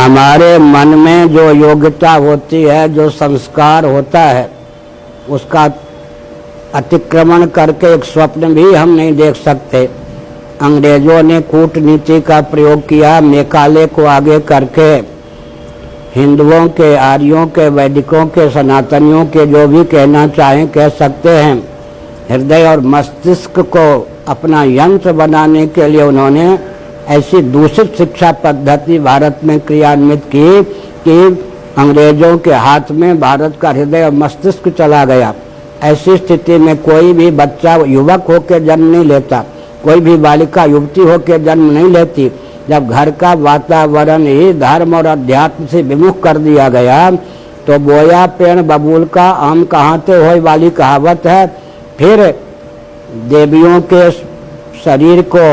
हमारे मन में जो योग्यता होती है, जो संस्कार होता है, उसका अतिक्रमण करके एक स्वप्न भी हम नहीं देख सकते। अंग्रेजों ने कूटनीति का प्रयोग किया, मेकाले को आगे करके हिंदुओं के, आर्यों के, वैदिकों के, सनातनियों के, जो भी कहना चाहें कह सकते हैं, हृदय और मस्तिष्क को अपना यंत्र बनाने के लिए उन्होंने ऐसी दूषित शिक्षा पद्धति भारत में क्रियान्वित की कि अंग्रेजों के हाथ में भारत का हृदय और मस्तिष्क चला गया। ऐसी स्थिति में कोई भी बच्चा युवक होकर जन्म नहीं लेता, कोई भी बालिका युवती होकर जन्म नहीं लेती। जब घर का वातावरण ही धर्म और अध्यात्म से विमुख कर दिया गया तो बोया पेड़ बबूल का आम कहाँ ते होय वाली कहावत है। फिर देवियों के शरीर को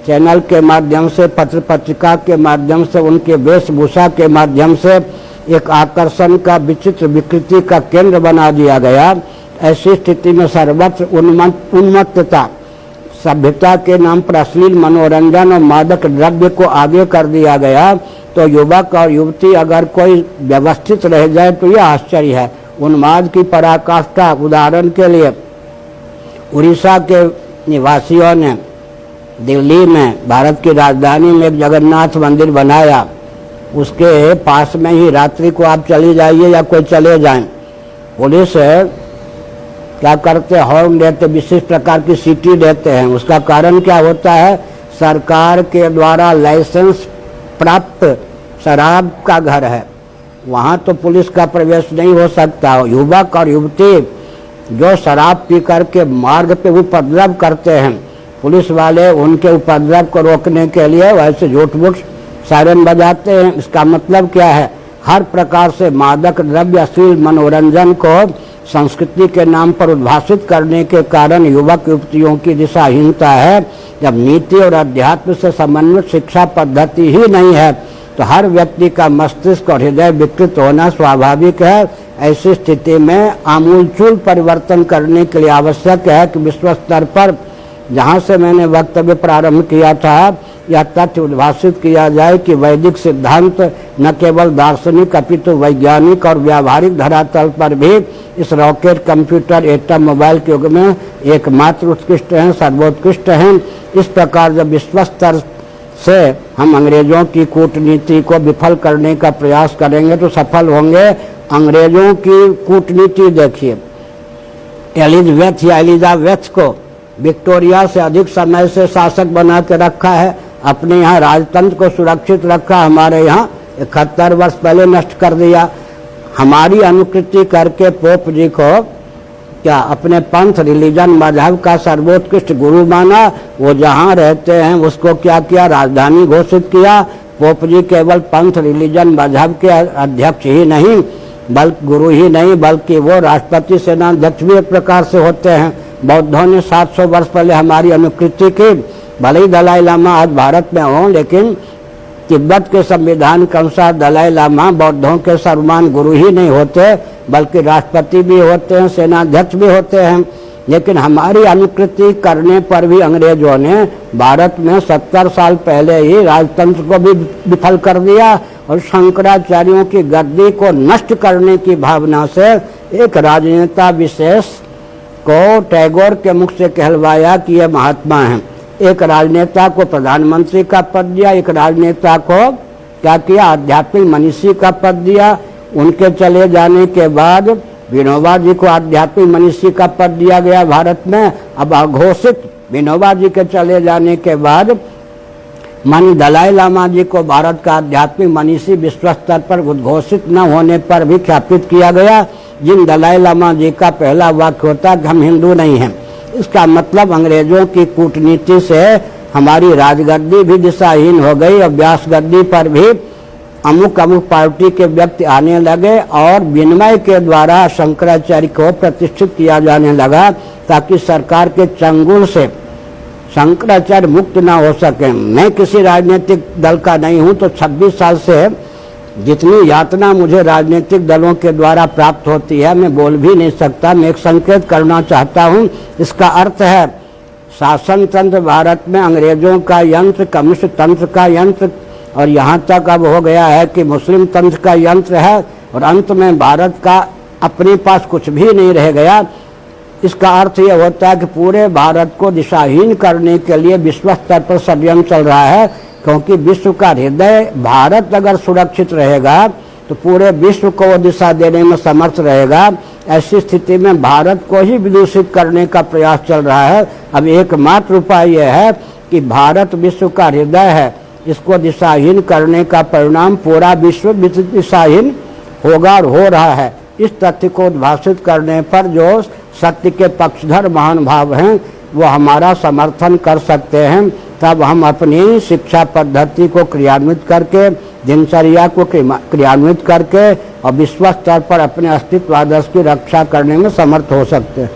चैनल के माध्यम से, पत्र पत्रिका के माध्यम से, उनके वेशभूषा के माध्यम से एक आकर्षण का विचित्र विकृति का केंद्र बना दिया गया। ऐसी स्थिति में सर्वत्र उन्मत्तता, सभ्यता के नाम पर अश्लील मनोरंजन और मादक द्रव्य को आगे कर दिया गया। तो युवक और युवती अगर कोई व्यवस्थित रह जाए तो यह आश्चर्य है। उन्माद की पराकाष्ठा, उदाहरण के लिए उड़ीसा के निवासियों ने दिल्ली में, भारत की राजधानी में, एक जगन्नाथ मंदिर बनाया। उसके पास में ही रात्रि को आप चली जाइए या कोई चले जाएं, पुलिस क्या करते, हॉर्न देते, विशिष्ट प्रकार की सीटी देते हैं। उसका कारण क्या होता है? सरकार के द्वारा लाइसेंस प्राप्त शराब का घर है, वहाँ तो पुलिस का प्रवेश नहीं हो सकता। युवक और युवती जो शराब पी करके मार्ग पे उपद्रव करते हैं, पुलिस वाले उनके उपद्रव को रोकने के लिए वैसे झूठ-मूठ सायरन बजाते हैं। इसका मतलब क्या है? हर प्रकार से मादक द्रव्य, अश्लील मनोरंजन को संस्कृति के नाम पर उद्भाषित करने के कारण युवक युवतियों की दिशाहीनता है। जब नीति और अध्यात्म से समन्वित शिक्षा पद्धति ही नहीं है तो हर व्यक्ति का मस्तिष्क और हृदय विकृत होना स्वाभाविक है। ऐसी स्थिति में आमूलचूल परिवर्तन करने के लिए आवश्यक है कि विश्व स्तर पर, जहाँ से मैंने वक्तव्य प्रारंभ किया था, यह तथ्य उद्भाषित किया जाए कि वैदिक सिद्धांत न केवल दार्शनिक अपितु वैज्ञानिक और व्यावहारिक धरातल पर भी इस रॉकेट, कंप्यूटर, एटम, मोबाइल के युग में एकमात्र उत्कृष्ट हैं, सर्वोत्कृष्ट हैं। इस प्रकार जब विश्व स्तर से हम अंग्रेजों की कूटनीति को विफल करने का प्रयास करेंगे तो सफल होंगे। अंग्रेजों की कूटनीति देखिए, एलिजाबेथ या एलिजाबेथ को विक्टोरिया से अधिक समय से शासक बना के रखा है, अपने यहाँ राजतंत्र को सुरक्षित रखा, हमारे यहाँ 71 वर्ष पहले नष्ट कर दिया। हमारी अनुकृति करके पोप जी को क्या अपने पंथ, रिलीजन, मजहब का सर्वोत्कृष्ट गुरु माना। वो जहाँ रहते हैं उसको क्या किया? राजधानी घोषित किया। पोप जी केवल पंथ, रिलीजन, मजहब के अध्यक्ष ही नहीं, बल्कि गुरु ही नहीं, बल्कि वो राष्ट्रपति, सेनाध्यक्ष भी एक प्रकार से होते हैं। बौद्धों ने 700 वर्ष पहले हमारी अनुकृति की। भले ही दलाई लामा आज भारत में हों, लेकिन तिब्बत के संविधान के अनुसार दलाई लामा बौद्धों के सर्वमान गुरु ही नहीं होते, बल्कि राष्ट्रपति भी होते हैं, सेनाध्यक्ष भी होते हैं। लेकिन हमारी अनुकृति करने पर भी अंग्रेजों ने भारत में 70 साल पहले ही राजतंत्र को भी विफल कर दिया और शंकराचार्यों की गद्दी को नष्ट करने की भावना से एक राजनेता विशेष को टैगोर के मुख से कहलवाया कि ये महात्मा हैं। एक राजनेता को प्रधानमंत्री का पद दिया, एक राजनेता को क्या किया? आध्यात्मिक मनीषी का पद दिया। उनके चले जाने के बाद विनोबा जी को आध्यात्मिक मनीषी का पद दिया गया भारत में। अब अघोषित विनोबा जी के चले जाने के बाद मानी दलाई लामा जी को भारत का आध्यात्मिक मनीषी विश्व स्तर पर उद्घोषित न होने पर भी ख्यापित किया गया। जिन दलाई लामा जी का पहला वाक्य होता कि हम हिंदू नहीं हैं। इसका मतलब अंग्रेजों की कूटनीति से हमारी राजगद्दी भी दिशाहीन हो गई और व्यास गद्दी पर भी अमुक अमुक पार्टी के व्यक्ति आने लगे और विनिमय के द्वारा शंकराचार्य को प्रतिष्ठित किया जाने लगा ताकि सरकार के चंगुल से शंकराचार्य मुक्त ना हो सके। मैं किसी राजनीतिक दल का नहीं हूँ, तो 26 साल से जितनी यातना मुझे राजनीतिक दलों के द्वारा प्राप्त होती है मैं बोल भी नहीं सकता। मैं एक संकेत करना चाहता हूँ। इसका अर्थ है शासन तंत्र भारत में अंग्रेजों का यंत्र, कम्युनिस्ट तंत्र का यंत्र, और यहाँ तक अब हो गया है कि मुस्लिम तंत्र का यंत्र है और अंत में भारत का अपने पास कुछ भी नहीं रह गया। इसका अर्थ यह होता है कि पूरे भारत को दिशाहीन करने के लिए विश्व स्तर पर षड्यंत्र चल रहा है, क्योंकि विश्व का हृदय भारत अगर सुरक्षित रहेगा तो पूरे विश्व को वो दिशा देने में समर्थ रहेगा। ऐसी स्थिति में भारत को ही विदूषित करने का प्रयास चल रहा है। अब एकमात्र उपाय यह है कि भारत विश्व का हृदय है, इसको दिशाहीन करने का परिणाम पूरा विश्व दिशाहीन होगा और हो रहा है। इस तथ्य को उद्भाषित करने पर जो सत्य के पक्षधर महान भाव हैं वो हमारा समर्थन कर सकते हैं। तब हम अपनी शिक्षा पद्धति को क्रियान्वित करके, दिनचर्या को क्रियान्वित करके और विश्व स्तर पर अपने अस्तित्व आदर्श की रक्षा करने में समर्थ हो सकते हैं।